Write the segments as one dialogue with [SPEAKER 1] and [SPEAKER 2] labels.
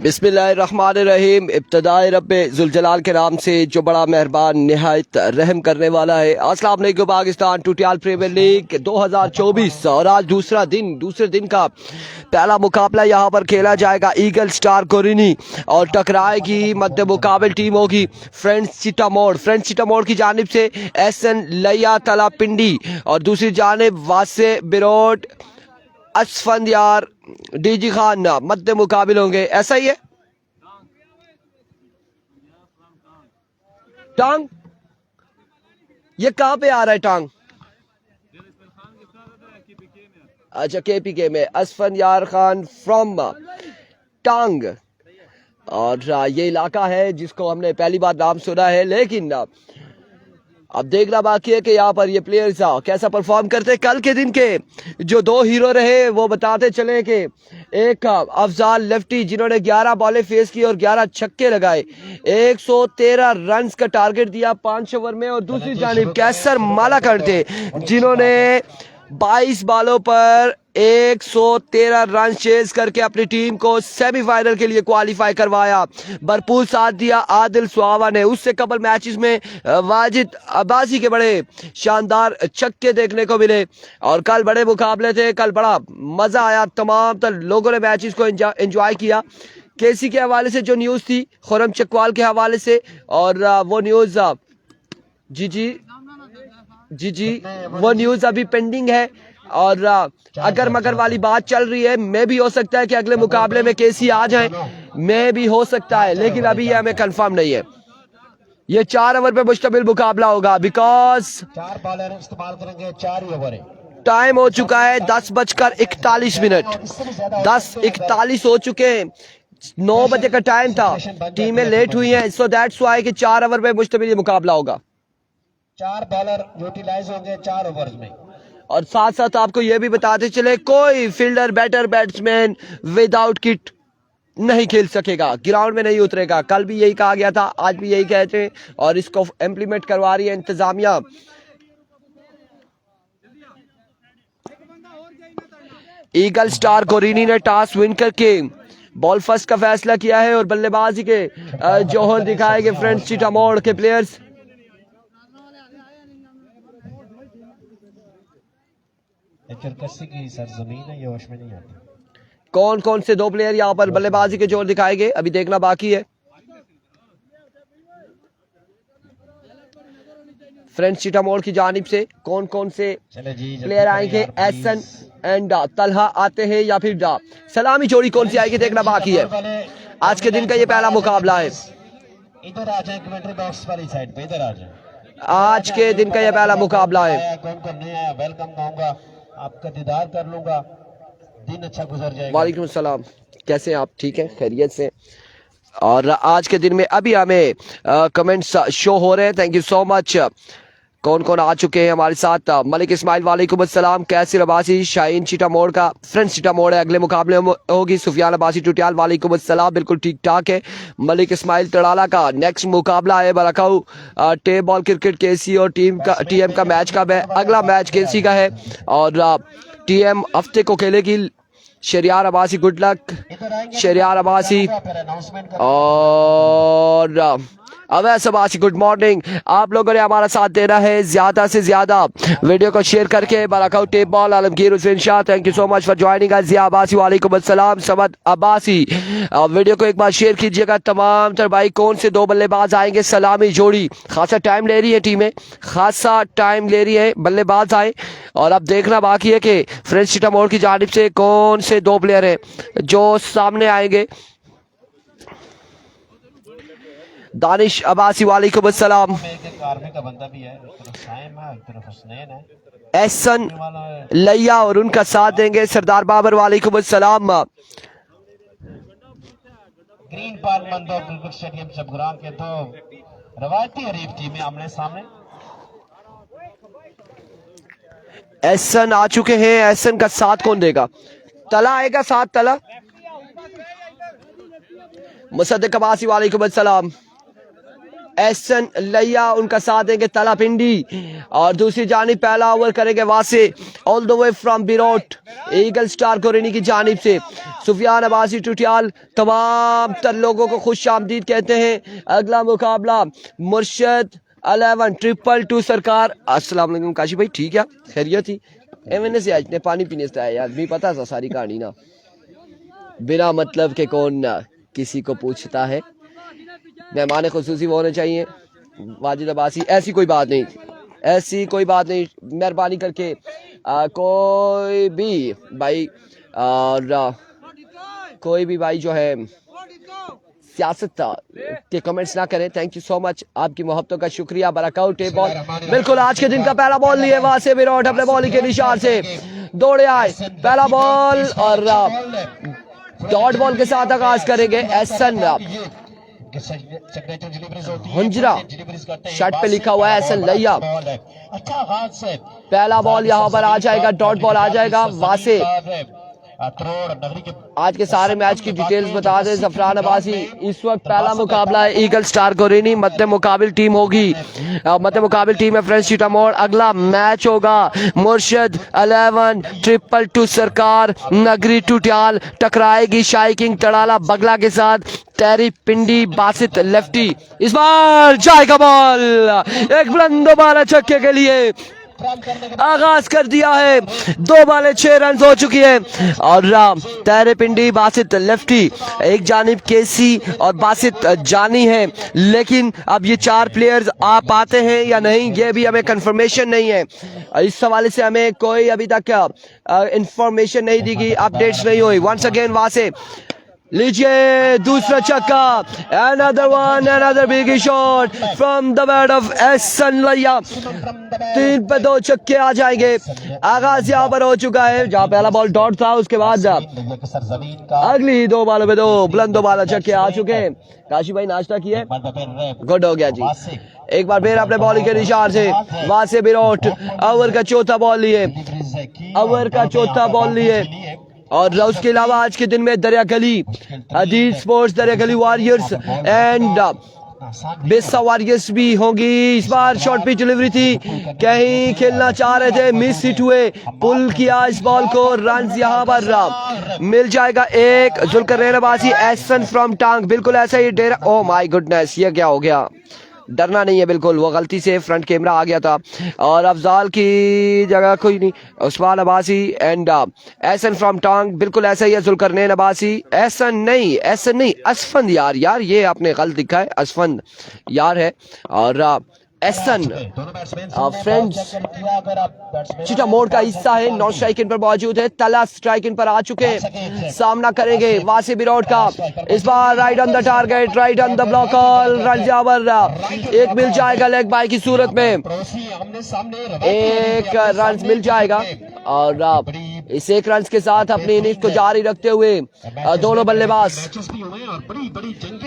[SPEAKER 1] बिस्मिल्लाहिर्रहमानिर्रहीम। इब्तदाए रब्बे ज़ुलजलाल के नाम से जो बड़ा मेहरबान निहायत रहम करने वाला है। अस्सलाम वालेकुम। पाकिस्तान टूटियाल प्रीमियर लीग 2024 और आज दूसरे दिन का पहला मुकाबला यहाँ पर खेला जाएगा। ईगल स्टार कोरिनी और टकराएगी मध्य मुकाबल टीम होगी फ्रेंड्स चिटामोड़ की जानिब से एहसन लिया तला पिंडी और दूसरी जानिब वासे बिरोड असफंदियार डीजी खान मध्य मुकाबिल होंगे। ऐसा ही है। टांग ये कहां पे आ रहा है? टांग अच्छा KPK में असफंदियार खान फ्रॉम टांग। और ये इलाका है जिसको हमने पहली बार नाम सुना है, लेकिन अब देखना बाकी है कि यहाँ पर ये प्लेयर्स कैसा परफॉर्म करते हैं। कल के दिन के जो दो हीरो रहे वो बताते चले कि एक अफजाल लेफ्टी जिन्होंने 11 बॉलें फेस की और 11 छक्के लगाए, 113 रन्स का टारगेट दिया 5 ओवर में। और दूसरी जानिब कैसर मालाकंड थे जिन्होंने 22 बॉलों पर 113 रन चेज करके अपनी टीम को सेमीफाइनल के लिए क्वालिफाई करवाया। भरपूर साथ दिया आदिल सुहावा ने। उससे कबल मैचेस में वाजिद अब्बासी के बड़े शानदार छक्के देखने को मिले और कल बड़े मुकाबले थे। कल बड़ा मजा आया, तमाम लोगों ने मैचेस को एंजॉय किया। केसी के हवाले से जो न्यूज़ थी, खुरम चकवाल के हवाले से, और वो न्यूज़ जी वो न्यूज़ अभी पेंडिंग है और अगर मगर वाली बात चल रही है। मैं भी हो सकता है कि अगले मुकाबले में केसी आ जाए, मैं भी हो सकता है, लेकिन अभी ये हमें कंफर्म नहीं है। ये 4 ओवर पे मुश्तमिल मुकाबला होगा बिकॉज
[SPEAKER 2] 4 बॉलर इस्तेमाल करेंगे, 4 ही ओवर है।
[SPEAKER 1] टाइम हो चुका है 10:41। 10:41 हो चुके हैं। 9 बजे का टाइम था, टीमें लेट हुई हैं, सो दैट्स व्हाई कि 4 ओवर पे मुश्तमिल मुकाबला होगा।
[SPEAKER 2] 4 बॉलर यूटिलाइज होंगे 4 ओवर्स में।
[SPEAKER 1] और साथ साथ आपको यह भी बताते चले कोई fielder batter batsman without kit नहीं खेल सकेगा, ग्राउंड में नहीं उतरेगा। कल भी यही कहा गया था, आज भी यही कहते हैं और इसको इम्प्लीमेंट करवा रही है इंतजामिया। ईगल स्टार कोरिनी ने टॉस विन करके बॉल फर्स्ट का फैसला किया है और बल्लेबाजी के जौहर दिखाएंगे फ्रेंड्स चिटामोड़ के प्लेयर्स।
[SPEAKER 2] की सरजमीन है, ये होश में नहीं आती।
[SPEAKER 1] कौन कौन से 2 प्लेयर यहाँ पर बल्लेबाजी के जोर दिखाएंगे अभी देखना बाकी है। फ्रेंड्स चिटामोड़ की जानिब से कौन कौन से प्लेयर आएंगे, एहसन एंड तलहा आते हैं या फिर सलामी जोड़ी कौन सी आएगी देखना बाकी है। आज के दिन का ये पहला मुकाबला है।
[SPEAKER 2] इधर आ जाए कमेंट्री बॉक्स वाली साइड पे, इधर आ जाए।
[SPEAKER 1] आज के दिन का ये पहला मुकाबला है।
[SPEAKER 2] कौन कौन नहीं आया वेलकम कहूंगा, आपका दीदार कर लूंगा, दिन अच्छा गुजर जाएगा।
[SPEAKER 1] वालेकुम सलाम, कैसे हैं आप? ठीक है, खैरियत से। और आज के दिन में अभी हमें कमेंट्स शो हो रहे हैं, थैंक यू सो मच। कौन कौन आ चुके हैं हमारे साथ? मलिक इस्माइल वालेकुम अस्सलाम, कैसर अब्बासी शाहीन चिटामोड़ का फ्रेंड्स चिटामोड़ है, अगले मुकाबले में होगी। सुफियान अब्बासी टुटियाल वालेकुम अस्सलाम, बिल्कुल ठीक ठाक है। मलिक इस्माइल तड़ाला का नेक्स्ट मुकाबला है बरकाऊ टेप बॉल क्रिकेट केसी और टीएम का मैच कब है? अगला मैच केसी का है और टीएम हफ्ते को खेलेगी। शरियार अब्बासी गुड लक शरियार अब्बासी और अवैस अब्बासी गुड मॉर्निंग। आप लोगों ने हमारा साथ देना है ज्यादा से ज्यादा, वीडियो को शेयर करके। बरकाऊ tape ball Alamgir Hussain Shah, thank you so much for joining us. Zia Abbasi वालेकुम अस्सलाम, समद अब्बासी वीडियो को एक बार शेयर कीजिएगा। तमाम तर भाई कौन से 2 बल्लेबाज आएंगे? सलामी जोड़ी खासा टाइम ले रही है, टीमें खासा टाइम ले रही है, बल्लेबाज आए और अब देखना बाकी है कि फ्रेंड्स चिटामोड़ की जानिब से कौन से 2 प्लेयर हैं जो सामने आएंगे। दानिश अब्बासी वालेकुम अस्सलाम, एहसन लिया और उनका साथ देंगे सरदार बाबर वालेकुम अस्सलाम।
[SPEAKER 2] ग्रीन पार्क मंदो क्रिकेट स्टेडियम सबगुराम के 2 रवायती हरीफ टीमें आमने सामने।
[SPEAKER 1] एहसन आ चुके हैं, एहसन का साथ कौन देगा? तला आएगा साथ, तला। मुसद्दिक अब्बासी वालेकुम अस्सलाम, एहसन लैया, उनका साथ देंगे तला पिंडी। और दूसरी जानिब पहला ओवर करेंगे Wasay all the way from Birot, eagle star Koreni की जानिब से। सुफियान अब्बासी टुटियाल तमाम तर लोगों को खुश आमदीद कहते हैं। अगला मुकाबला मुर्शद 11 222 सरकार। अस्सलाम वालेकुम काशी भाई, ठीक है, खैरियत थी? मैंने से आज ने पानी पीने से आया यार, भी पता था सारी कहानी ना, बिना मतलब के कौन किसी को पूछता है। मेहमान खुसूसी वो होने चाहिए। वाजिद अब्बासी, ऐसी कोई बात नहीं, ऐसी कोई बात नहीं, मेहरबानी करके कोई भी भाई और कोई भी भाई जो है सियासत के कमेंट्स ना करें। थैंक यू सो मच, आपकी मोहब्बतों का शुक्रिया। बरकआउट बॉल बिल्कुल आज के दिन का पहला बॉल लिए वहां से विराट अपने बॉलिंग के निशान से दौड़े आए। पहला बॉल और डॉट बॉल के साथ आगाज करेंगे। एहसन हुंजरा शर्ट पे लिखा हुआ है एहसन लैया। पहला बॉल यहाँ पर आ जाएगा, डॉट बॉल आ जाएगा वासे। आज के सारे मैच की डिटेल्स बता दें। जफरान अब्बासी, इस वक्त पहला मुकाबला है ईगल स्टार कोरेनी, मध्य मुकाबिल टीम होगी, मध्य मुकाबिल टीम है फ्रेंच सीटामोड़। अगला मैच होगा मुर्शद 11 222 सरकार नगरी टुटियाल टकराएगी शाही किंग तड़ाला बगला के साथ। टेरी पिंडी बासित लेफ्टी, इस बार जाएगा बॉल, एक बुलंद दोबारा छक्के के लिए आगाज कर दिया है। 2 बॉलें 6 रन हो चुकी है। और तेरे पिंडी बासित लेफ्टी, एक जानिब केसी और बासित जानी है, लेकिन अब ये 4 प्लेयर्स आ पाते हैं या नहीं ये भी हमें कंफर्मेशन नहीं है। इस हवाले से हमें कोई अभी तक इंफॉर्मेशन नहीं दी गई, अपडेट्स नहीं हुई। वंस अगेन वहां से लीजिए दूसरा छक्का, another one, another big shot from the bat of Ehsan लैया। 3 पे 2 छक्के आ जाएंगे। आगाज यहाँ पर हो चुका है, जहाँ पहला बॉल डॉट था, उसके बाद अगली 2 बॉलों पे 2 बुलंद दोबारा छक्के आ चुके हैं। काशी भाई नाश्ता किए? गुड हो गया जी। एक बार फिर अपने बॉलिंग के निशान से वहां से विराट ओवर का चौथा बॉल लिए, ओवर का चौथा बॉल लिए। और उसके अलावा आज के दिन में दरिया गली हदीद स्पोर्ट्स, दरिया गली वॉरियर्स एंड बेसा वॉरियर्स भी होंगी। इस बार शॉर्ट पिच डिलीवरी थी, कहीं खेलना चाह रहे थे, मिस हिट हुए, पुल किया इस बॉल को, रन यहाँ पर मिल जाएगा एक। जुल्करनैन अब्बासी एहसन फ्रॉम टांग, बिल्कुल ऐसा ही डेरा। ओ माय गुडनेस, ये क्या हो गया? डरना नहीं है बिल्कुल, वो गलती से फ्रंट कैमरा आ गया था। और अफजाल की जगह कोई नहीं, उस्मान अब्बासी एंड एहसन फ्रॉम टांग, बिल्कुल ऐसा ही है। जुल्करनैन अब्बासी, एहसन नहीं असफंद यार ये आपने गलत लिखा है, असफंद यार है। और एहसन फ्रेंड्स सीटामोड़ का हिस्सा है, नॉन स्ट्राइकिंग पर मौजूद है, तला स्ट्राइकिंग पर आ चुके हैं, सामना करेंगे वासी विराट का। इस बार right on the target, right on the block, run जावर एक मिल जाएगा लेग बाय की सूरत में, एक रन मिल जाएगा। और इस 1 रन के साथ अपनी इनिंग्स को जारी रखते हुए दोनों बल्लेबाज,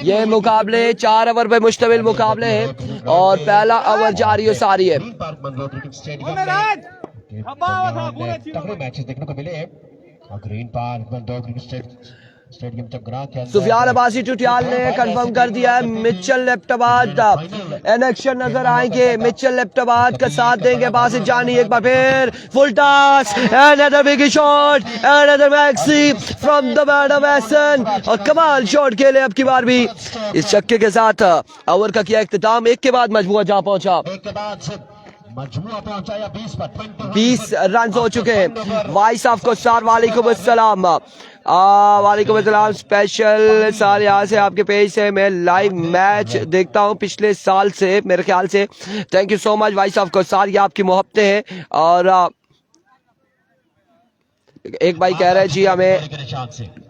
[SPEAKER 1] ये मुकाबले 4 ओवर पे मुश्तमिल मुकाबले हैं और पहला ओवर जारी और सारी है। सुफियान अब्बासी टुटियाल ने कंफर्म कर दिया है मिचेल लेफ्टाबाद एनेक्शन नजर आएंगे, मिचेल लेफ्टाबाद का साथ देंगे बासित जानी। एक बार फिर full toss, another big shot, another maxi from the bat off Ehsan, और कमाल शॉट खेले अब की बार भी। इस छक्के के साथ ओवर का किया इख्तिताम, एक के बाद मजबूआ जहां पहुंचा, 20 रन हो चुके हैं। वाइस ऑफ को सर वालेकुम अस्सलाम, वालेकुम अस्सलाम। स्पेशल सर यहाँ से आपके पेज से मैं लाइव मैच देखता हूँ पिछले साल से मेरे ख्याल से। Thank you so much vice of को सर, ये आपकी मोहब्बतें हैं। और एक भाई कह रहे हैं जी हमें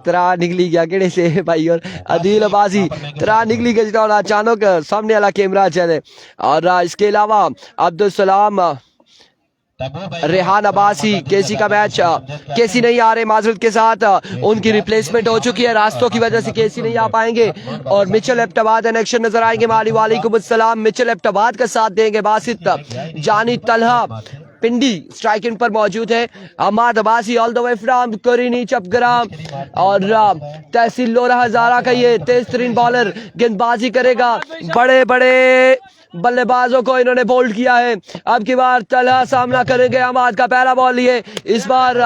[SPEAKER 1] तरा निकली गया केड़े से भाई, और अदील अब्बासी तरा निकली गई और अचानक सामने वाला कैमरा चले। और इसके अलावा अब्दुल सलाम, रेहान अब्बासी, केसी का मैच, केसी नहीं आ रहे माजरत के साथ, उनकी रिप्लेसमेंट हो चुकी है, रास्तों की वजह से केसी नहीं आ पाएंगे। और मिचेल लेफ्टाबाद एनेक्शन नजर आएंगे। वालेकुम अस्सलाम, मिचेल लेफ्टाबाद का साथ देंगे बासित जानी तलहा, पिंडी स्ट्राइकिंग पर मौजूद है। Hammad Abbasi all the way from Kureni Chapgram और तहसील लोरा हजारा का ये तेज तरीन बॉलर गेंदबाजी करेगा। बड़े बड़े बल्लेबाजों को इन्होंने बोल्ड किया है। अब की बार तलहा सामना करेंगे। हमाद का पहला बॉल लिए, इस बार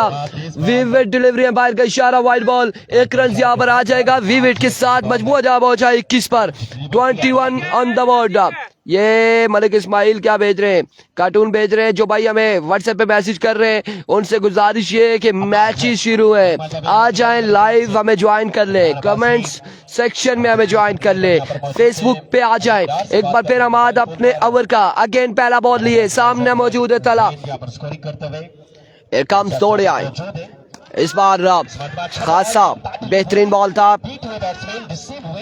[SPEAKER 1] विविड डिलीवरी एम्पायर का इशारा, वाइड बॉल, 1 रन यहाँ पर आ जाएगा। विविड के साथ मजमूआ जा पहुंचा 21 पर, 21 ऑन द बोर्ड। ये मलिक इस्माइल क्या भेज रहे हैं, कार्टून भेज रहे हैं। जो भाई हमें व्हाट्सएप पे मैसेज कर रहे हैं उनसे गुजारिश ये है कि मैच ही शुरू है, आ जाएं लाइव, हमें ज्वाइन कर ले, कमेंट्स सेक्शन में हमें ज्वाइन कर ले, फेसबुक पे आ जाएं। एक बार फिर हमाद अपने ओवर का अगेन पहला बॉल लिए, सामने मौजूद है तला, दौड़े आए। इस बार खासा बेहतरीन बॉल था,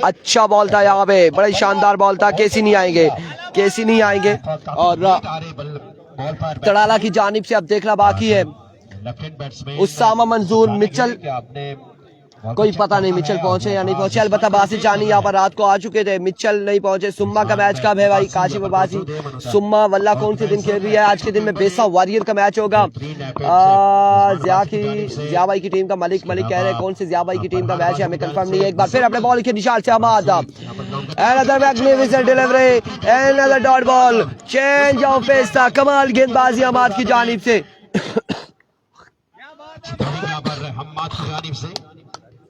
[SPEAKER 1] अच्छा बॉल था, यहाँ पे बड़ा शानदार बॉल था। केसी नहीं आएंगे, केसी नहीं आएंगे और तड़ाला की जानिब से अब देखना बाकी है। उसामा मंजूर, मिचल, कोई पता नहीं मिचल पहुंचे या नहीं पहुंचे। अलबत्ता बासित जानी यहाँ पर रात को आ चुके थे, मिचल नहीं पहुंचे। सुम्मा का मैच कब है भाई, काशिफ अब्बासी? सुम्मा वल्ला कौन से दिन खेल रही है? आज के दिन में बेसा वॉरियर का मैच होगा। जिया भाई की टीम का, मलिक कह रहे हैं कौन से जिया भाई की टीम का मैच है, हमें कंफर्म नहीं है। एक बार फिर अपने बॉल के निशान से Hammad, another magnificent delivery, another dot ball, change of pace था, कमाल गेंदबाजी हमाद की जानिब से।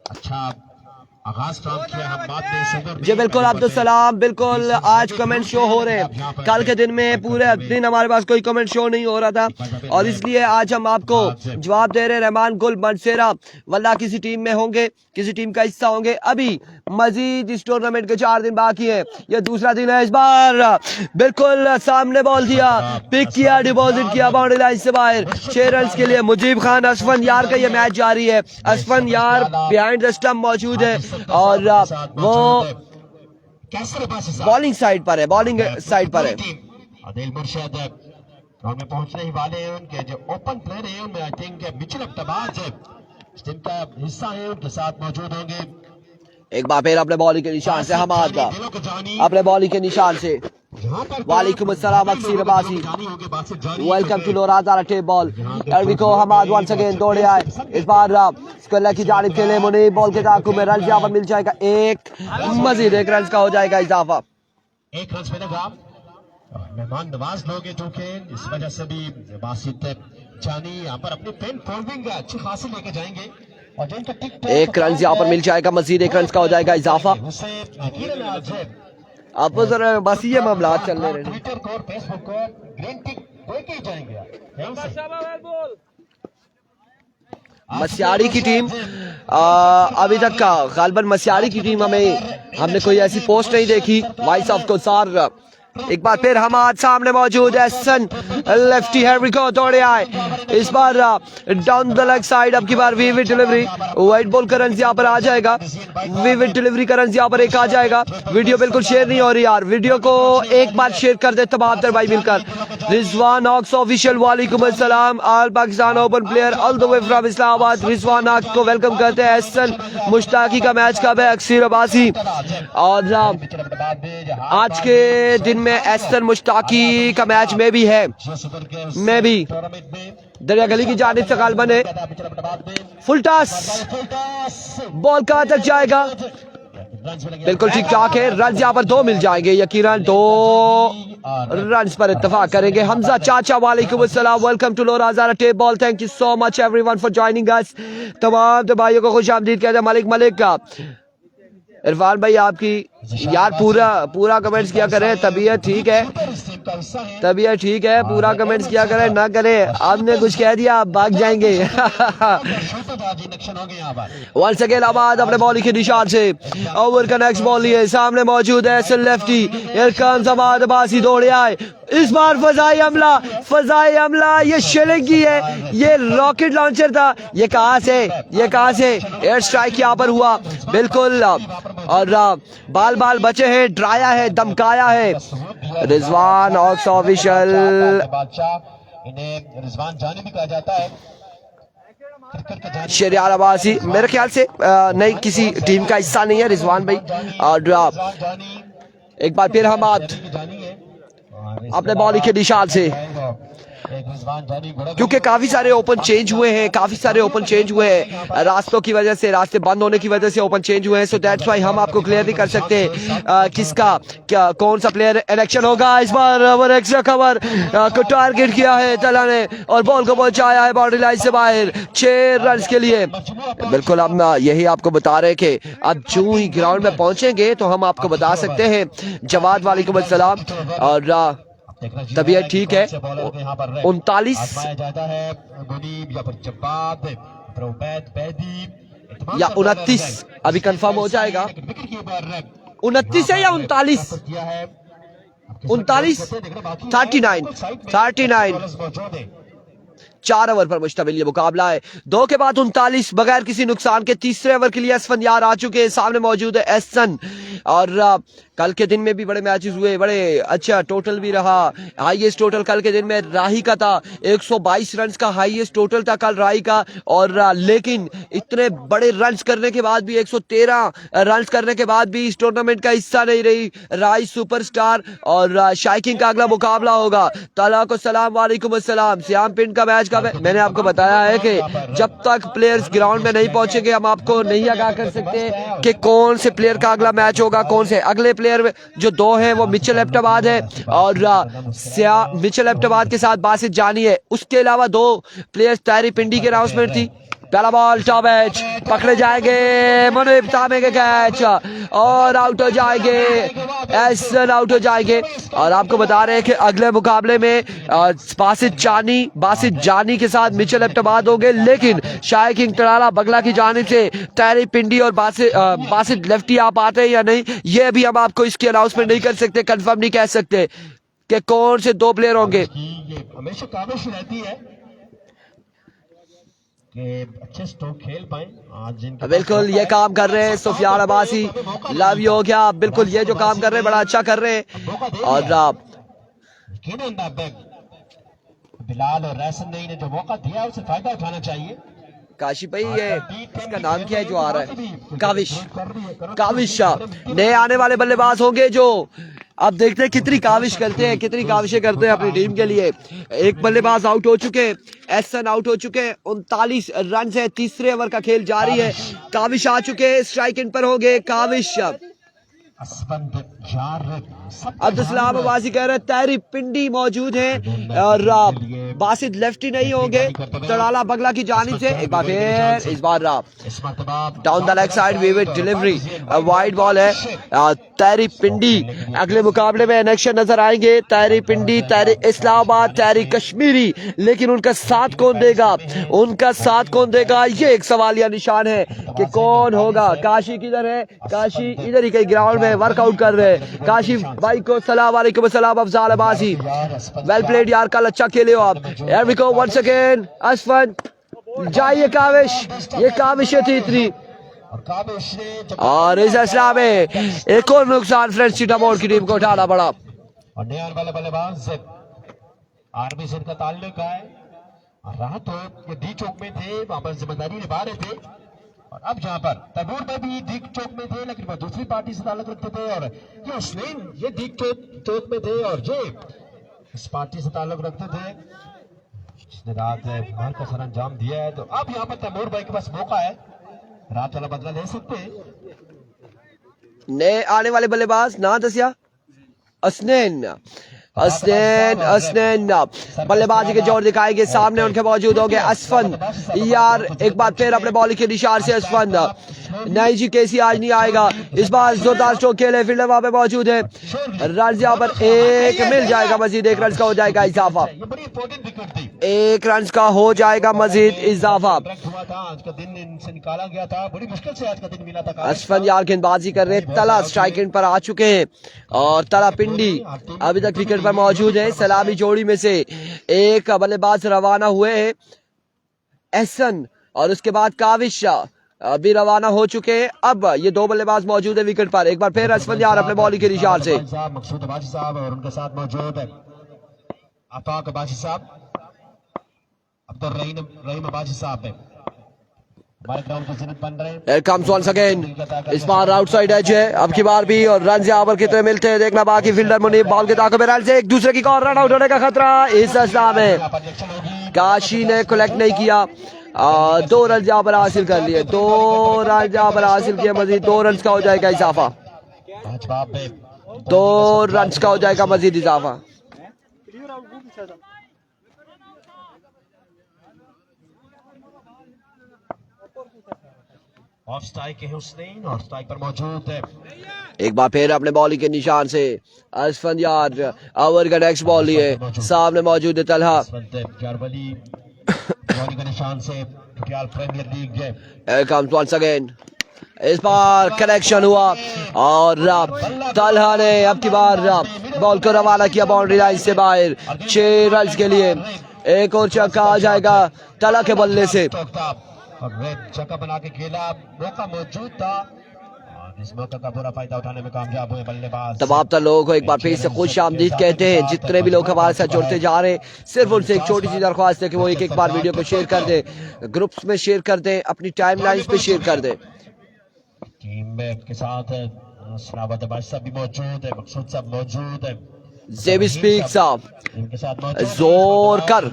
[SPEAKER 2] अच्छा आगाज काम किया हम्माद ने।
[SPEAKER 1] जी बिल्कुल अब्दुल सलाम, बिल्कुल आज कमेंट शो हो रहे हैं। कल के दिन में पूरे दिन हमारे पास कोई कमेंट शो नहीं हो रहा था और इसलिए आज हम आपको जवाब दे रहे हैं। रहमान गुल मनसेरा वल्ला किसी टीम में होंगे, किसी टीम का हिस्सा होंगे। अभी मजीद इस टूर्नामेंट के 4 दिन बाकी है, यह दूसरा दिन है। इस बार बिल्कुल सामने बॉल दिया, पिक किया, डिपॉजिट किया बाउंड्री लाइन से बाहर, 6 रन के लिए मुजीब खान असफन यार का यह मैच जारी है। असफन यार बिहाइंड द स्टंप मौजूद है और वो बॉलिंग साइड पर है, बॉलिंग साइड पर है।
[SPEAKER 2] आदिल मुर्शिद ग्राउंड में पहुंचने ही वाले हैं। उनके जो ओपन प्लेयर हैं उनमें I think Mitchell Abbas team का हिस्सा है, उनके साथ मौजूद होंगे।
[SPEAKER 1] एक बार फिर अपने बॉलिंग के निशान से हमाद का, अपने बॉलिंग के निशान से वालेकुम अस्सलाम Akseer Abbasi, welcome to Lora Hazara tape ball. को हमाद वंस अगेन दौड़े आए। इस बार स्कॉलर की जानिब के लिए मुनीब बॉल के ताक़ुब में रन यहाँ पर मिल जाएगा, एक मजीद 1 रन का हो जाएगा इजाफा।
[SPEAKER 2] 1 रन मिलेगा, मेहमान नवाज लोग हैं चूंकि इस वजह से भी बासित जानी यहाँ पर अपनी पेन फॉलोइंग अच्छी खासी लेके जाएंगे और जिनका टिक
[SPEAKER 1] 1 रन यहाँ पर मिल जाएगा, मजीद 1 रन का हो जाएगा इजाफा। अब जरा बस ये मामला चल रहे हैं।
[SPEAKER 2] ट्विटर को, फेसबुक को ग्रीन टिक देके ही जाएंगे।
[SPEAKER 1] मस्यारी की टीम अभी तक का गालबन मस्यारी की टीम हमने कोई ऐसी पोस्ट नहीं देखी। वॉइस ऑफ कोसार एक बार फिर हमारे सामने मौजूद है। सन लेफ्टी हैरी को दौड़े आए, इस बार डाउन द लेग साइड। अब की बार विविड डिलीवरी, वाइट बॉल का रन यहाँ पर आ जाएगा, विविड डिलीवरी का रन यहाँ पर 1 आ जाएगा। वीडियो बिल्कुल शेयर नहीं हो रही यार, वीडियो को एक बार शेयर कर दे तमाम तर भाई मिलकर। रिजवान हॉक्स ऑफिशियल वालेकुम अस्सलाम, all Pakistan open player all the way from Islamabad. Rizwan hawks को वेलकम करते हैं। एहसन मुश्ताकी का मैच कब है? अक्सीर अब्बासी। और आज के दिन में एहसन मुश्ताकी का मैच में भी है, मैं भी दरिया गली की जानिब से गालबन है। फुल टॉस, बॉल कहां तक जाएगा? बिल्कुल ठीक ठाक है, रन यहाँ पर 2 मिल जाएंगे, यकीनन 2 रन पर इत्तेफाक करेंगे। हमजा चाचा वालेकुम अस्सलाम, welcome to Lora Hazara tape ball, thank you so much everyone for joining us. तमाम भाइयों को खुश आमदीद कहते हैं। मलिक का इरफान भाई आपकी यार पूरा कमेंट्स किया करें, तबीयत ठीक है, तबीयत ठीक है, पूरा कमेंट्स किया करें, ना करें आपने कुछ कह दिया आप भाग जाएंगे। वंस अगेन आबाद अपने बॉलिंग के निशान से ओवर का नेक्स्ट बॉल लिए, सामने मौजूद है Ehsan lefty. Here comes Hammad Abbasi दौड़े आए, इस बार फजाई हमला, ये शेलिंगी है, ये रॉकेट लॉन्चर था, ये कहां से एयर स्ट्राइक यहाँ पर हुआ बिल्कुल। और बाल बचे हैं, ड्राया है, दमकाया है। रिजवान हॉक्स ऑफिशियल,
[SPEAKER 2] इन्हें रिजवान जानी भी कहा जाता है।
[SPEAKER 1] शरियार अब्बासी मेरे ख्याल से नहीं, किसी टीम का हिस्सा नहीं है रिजवान भाई। और एक बार फिर हम अपने बॉलिंग के निशान से
[SPEAKER 2] एक रिजवान जानी घोड़ा
[SPEAKER 1] क्योंकि काफी सारे ओपन चेंज हुए हैं, काफी सारे ओपन चेंज हुए हैं रास्तों की वजह से, रास्ते बंद होने की वजह से ओपन चेंज हुए हैं। सो दैट्स व्हाई हम आपको क्लियर नहीं कर सकते किसका क्या कौन सा प्लेयर इलेक्शन होगा। इस बार ओवर एक्स्ट्रा कवर को टारगेट किया है तला ने और बॉल को पहुंचाया है बाउंड्री लाइन से बाहर 6 रन के लिए। बिल्कुल हम यही आपको बता रहे कि अब जो ही ग्राउंड में पहुंचेंगे तो हम आपको बता सकते हैं। जवाद वालेकुम अस्सलाम और तबीयत ठीक है। 39 या 29 अभी कंफर्म हो जाएगा। 29 है या 39? 39 39 4 ओवर पर मुश्तमिल ये मुकाबला है। 2 के बाद 39 बगैर किसी नुकसान के तीसरे ओवर के लिए असफंयार आ चुके हैं। सामने मौजूद है एहसन और कल के दिन में भी बड़े मैचेस हुए, बड़े अच्छा टोटल भी रहा। हाईएस्ट टोटल कल के दिन में राही का था, 122 रन का हाईएस्ट टोटल था कल राही का। और लेकिन इतने बड़े रन्स करने के बाद भी 113 रन्स करने के बाद भी इस टूर्नामेंट का हिस्सा नहीं रही राही सुपरस्टार। और शाइकिंग का अगला मुकाबला होगा। तला को सलाम वालेकुम अस्सलाम। श्याम पिंड का मैच का मैंने आपको बताया है कि जब तक प्लेयर्स ग्राउंड में नहीं पहुंचेंगे हम आपको नहीं आगाह कर सकते कि कौन से प्लेयर का अगला मैच होगा, कौन से अगले प्लेयर जो 2 हैं वो मिचेल एबटाबाद है और मिचेल एबटाबाद के साथ बासित जानी है। उसके अलावा 2 प्लेयर्स तैरी पिंडी के अनाउंसमेंट थी। पहला बॉल टॉप एज पकड़े जाएंगे, मुनीब थामेंगे कैच और आउट हो जाएंगे, एहसन आउट हो जाएंगे। और आपको बता रहे हैं कि अगले मुकाबले में बासित जानी के साथ मिचेल एबटाबाद होंगे। लेकिन शाही किंग टराला बगला की जानिब से तैरी पिंडी और बासित लेफ्टी आ पाते हैं या नहीं, ये भी हम आपको इसकी अनाउंसमेंट नहीं कर सकते, कंफर्म नहीं कह सकते कि कौन से 2 प्लेयर होंगे।
[SPEAKER 2] हमेशा काबिश रहती है कि अच्छे स्ट्रोक खेल पाए। आज
[SPEAKER 1] बिल्कुल ये काम कर रहे हैं सुफियान अब्बासी, लव यू हो गया। बिल्कुल ये जो काम कर रहे हैं बड़ा अच्छा कर रहे हैं। और
[SPEAKER 2] बिलाल और रैसन ने जो मौका दिया उसे फायदा उठाना चाहिए।
[SPEAKER 1] काशी भाई ये इसका नाम क्या है जो आ रहा है? काविश नए आने वाले बल्लेबाज होंगे जो अब देखते हैं कितनी काविश करते हैं, कितनी काविशें करते हैं अपनी टीम के लिए। एक बल्लेबाज आउट हो चुके हैं, एहसन आउट हो चुके हैं। 39 रन है, तीसरे ओवर का खेल जारी है। काविश आ चुके हैं, स्ट्राइक इन पर होंगे काविश। अब्दुल अब्बासी कह रहे तैरी पिंडी मौजूद है और बासित लेफ्टी नहीं होंगे तड़ाला बगला की जानिब से। एक बार फिर इस बार down the leg side we will delivery, wide ball है। तैरी पिंडी अगले मुकाबले में इनेक्शन नजर आएंगे। तैरी पिंडी, तैरी इस्लामाबाद, तैरी कश्मीरी, लेकिन उनका साथ कौन देगा, उनका साथ कौन देगा ये एक सवालिया निशान है कि कौन होगा। काशी किधर है? काशी इधर ही कहीं ग्राउंड में वर्कआउट कर रहे हैं। काशी भाई को सलाम वालेकुम अस्सलाम। अफजाल अब्बासी वेल प्लेड यार, कल अच्छा खेले हो आप। Here we go once again Asfan जाइए काविश, ये काविश थी इतनी। और इस असला में एक और नुकसान फ्रेंड्स सीतामोड़ की टीम को उठाना पड़ा।
[SPEAKER 2] और नए आने वाले बल्लेबाज आर्मी से इनका ताल्लुक है। रहा तो ये डी चौक में थे, वहां पर जिम्मेदारी निभा रहे थे। और अब जहां पर तैमूर में भी डी चौक में थे लेकिन वह दूसरी पार्टी से ताल्लुक रखते थे। और ये हुसैन ये डी चौक में थे और ये इस पार्टी से ताल्लुक रखते थे जिसने रात भर का सर अंजाम दिया है। तो अब यहाँ पर तैमूर भाई के पास मौका है, रात वाला बदला ले सकते हैं।
[SPEAKER 1] नए आने वाले बल्लेबाज ना दसिया असनैन बल्लेबाजी के जोर दिखाएंगे। सामने उनके मौजूद होंगे असफन यार, एक बार फिर अपने बॉलिंग के निशान से असफन। नहीं जी केसी आज नहीं आएगा, इस बार जोरदार स्ट्रोक खेले, फील्डर वहां पे मौजूद है। रन यहाँ पर एक मिल जाएगा, मजीद 1 रन का हो जाएगा इजाफा, 1 रन का हो जाएगा मजीद इजाफा।
[SPEAKER 2] आज का दिन इनसे निकाला गया था, बड़ी मुश्किल से आज का दिन मिला था।
[SPEAKER 1] असफन यार गेंदबाजी कर रहे, तला स्ट्राइक एंड पर आ चुके हैं और तला पिंडी अभी तक विकेट पर मौजूद है। सलामी जोड़ी में से एक बल्लेबाज रवाना हुए हैं एहसन और उसके बाद काविश अभी रवाना हो चुके हैं। अब ये 2 बल्लेबाज मौजूद है विकेट पर। एक बार फिर असफन यार अपने बॉलिंग के निशान से।
[SPEAKER 2] मकसूद अब्बासी साहब और उनके साथ मौजूद है आफाक अब्बासी साहब, अब्दुल रहीम अब्बासी साहब है। हमारे ग्राउंड की जरूरत बन रहे हैं।
[SPEAKER 1] Here comes once again. इस बार आउटसाइड एज है अब की बार भी, और रन यहाँ पर कितने मिलते हैं देखना बाकी। फील्डर मुनीब बॉल के ताकों में रन से एक दूसरे की कॉल, रन आउट होने का खतरा। इस अवस्था में काशी ने कलेक्ट नहीं किया, 2 रन यहाँ पर हासिल कर लिए, 2 रन यहाँ पर हासिल किए, मजीद 2 रन का हो जाएगा इजाफा, 2 रन का हो जाएगा मजीद इजाफा।
[SPEAKER 2] ऑफ स्ट्राइक है हुसैन, ऑफ स्ट्राइक पर मौजूद है।
[SPEAKER 1] एक बार फिर अपने बॉलिंग के निशान से असफंयार ओवर का नेक्स्ट बॉल लिए, सामने मौजूद है तलहा
[SPEAKER 2] जारवली बॉलिंग के निशान से पटियाला प्रीमियर लीग है।
[SPEAKER 1] Here comes once again. इस बार कनेक्शन हुआ और तलहा ने अब की बार बॉल को रवाना किया बाउंड्री लाइन से बाहर, 6 रन के लिए। एक और छक्का आ जाएगा तलहा के बल्ले से।
[SPEAKER 2] और जगह बना के खेला, मौका मौजूद था और इस मौका का पूरा फायदा उठाने में कामयाब हुए बल्लेबाज।
[SPEAKER 1] तमाम तर लोगों को एक बार फिर से खुश आमदीद कहते हैं, जितने भी लोग हमारे साथ जुड़ते जा रहे हैं। सिर्फ उनसे एक छोटी सी दरख्वास्त है कि वो एक बार वीडियो को शेयर कर दें, ग्रुप्स में शेयर कर दें, अपनी टाइमलाइंस पे शेयर कर दें।
[SPEAKER 2] टीम के साथ सलावत बादशाह भी मौजूद है, मकसूद साहब मौजूद है,
[SPEAKER 1] जेबी स्पीक साहब
[SPEAKER 2] इनके साथ मौजूद
[SPEAKER 1] जोर कर,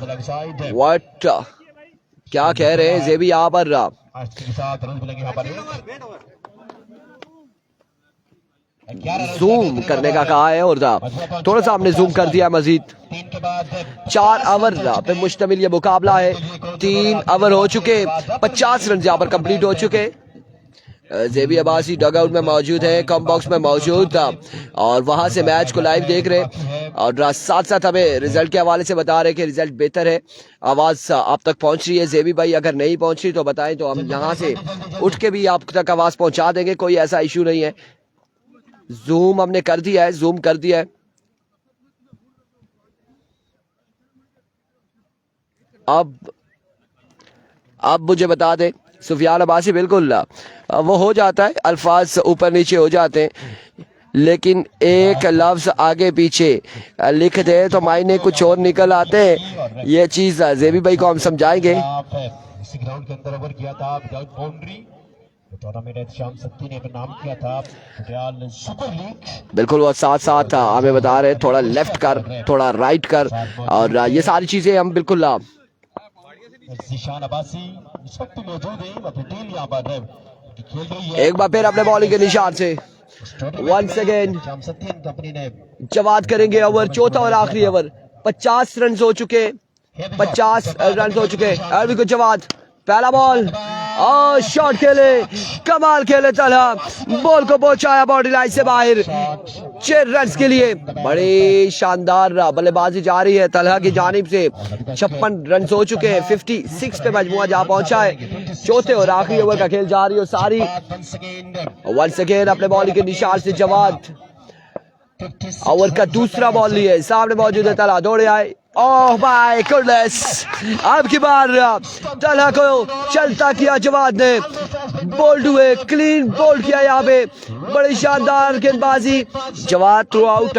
[SPEAKER 1] व्हाट क्या कह रहे हैं जेबी यहाँ पर
[SPEAKER 2] के साथ रन मिलेंगे यहाँ पर।
[SPEAKER 1] जूम करने का कहा है और थोड़ा सा हमने जूम कर दिया मजीद। 4 ओवर पे मुश्तमिल ये मुकाबला है, 3 ओवर हो चुके, 50 रन यहाँ पर कंप्लीट हो चुके। जेबी अब्बासी डगआउट में मौजूद है, कम बॉक्स में मौजूद था और वहां से मैच को लाइव देख रहे और साथ साथ हमें रिजल्ट के हवाले से बता रहे कि रिजल्ट बेहतर है। आवाज आप तक पहुंच रही है जेबी भाई? अगर नहीं पहुंच रही तो बताएं, तो हम यहाँ से उठ के भी आप तक आवाज पहुंचा देंगे, कोई ऐसा इशू नहीं है। जूम हमने कर दिया है, जूम कर दिया है। अब मुझे बता दे सुफियान अब्बासी, बिल्कुल वो हो जाता है, अल्फाज ऊपर नीचे हो जाते हैं, लेकिन एक लफ्ज आगे पीछे लिख दे तो मायने कुछ और निकल आते हैं। ये चीज जेबी भाई को हम समझाएंगे।
[SPEAKER 2] इसी ग्राउंड के अंदर ओवर किया था विदाउट बाउंड्री, टूर्नामेंट शाम सत्ती ने नाम किया था पटियाला सुपर लीग।
[SPEAKER 1] बिल्कुल वो साथ साथ हमें बता रहे थोड़ा लेफ्ट कर, थोड़ा राइट कर, और ये सारी चीजें हम बिल्कुल
[SPEAKER 2] ज़ीशान अब्बासी इस वक्त मौजूद है, अपनी टीम यहाँ पर खेल रही है।
[SPEAKER 1] एक बार फिर अपने बॉलिंग के निशान से वंस अगेन
[SPEAKER 2] कंपनी ने
[SPEAKER 1] जवाब करेंगे ओवर, चौथा और आखिरी ओवर। 50 रन हो चुके, 50 रन हो चुके। अरबी को जवाब, पहला बॉल और शॉट खेले, कमाल खेले तलहा, बॉल को पहुंचाया बाउंड्री लाइन से बाहर, 6 रन के लिए। बड़ी शानदार बल्लेबाजी जा रही है तलहा की जानिब से। 56 रन हो चुके हैं, 56 पे मजमुआ जा पहुंचा है। चौथे और आखिरी ओवर का खेल जा रही है सारी। वंस अगेन अपने बॉलिंग के निशान से जवाब, ओवर का दूसरा बॉल लिए, सामने मौजूद है तलहा, दौड़े आए। ओह माय गुडनेस, अब की बार तलहा को चलता किया जवाब ने, बोल्ड हुए, क्लीन बोल्ड किया यहाँ पे, बड़ी शानदार गेंदबाजी जवाब थ्रू आउट।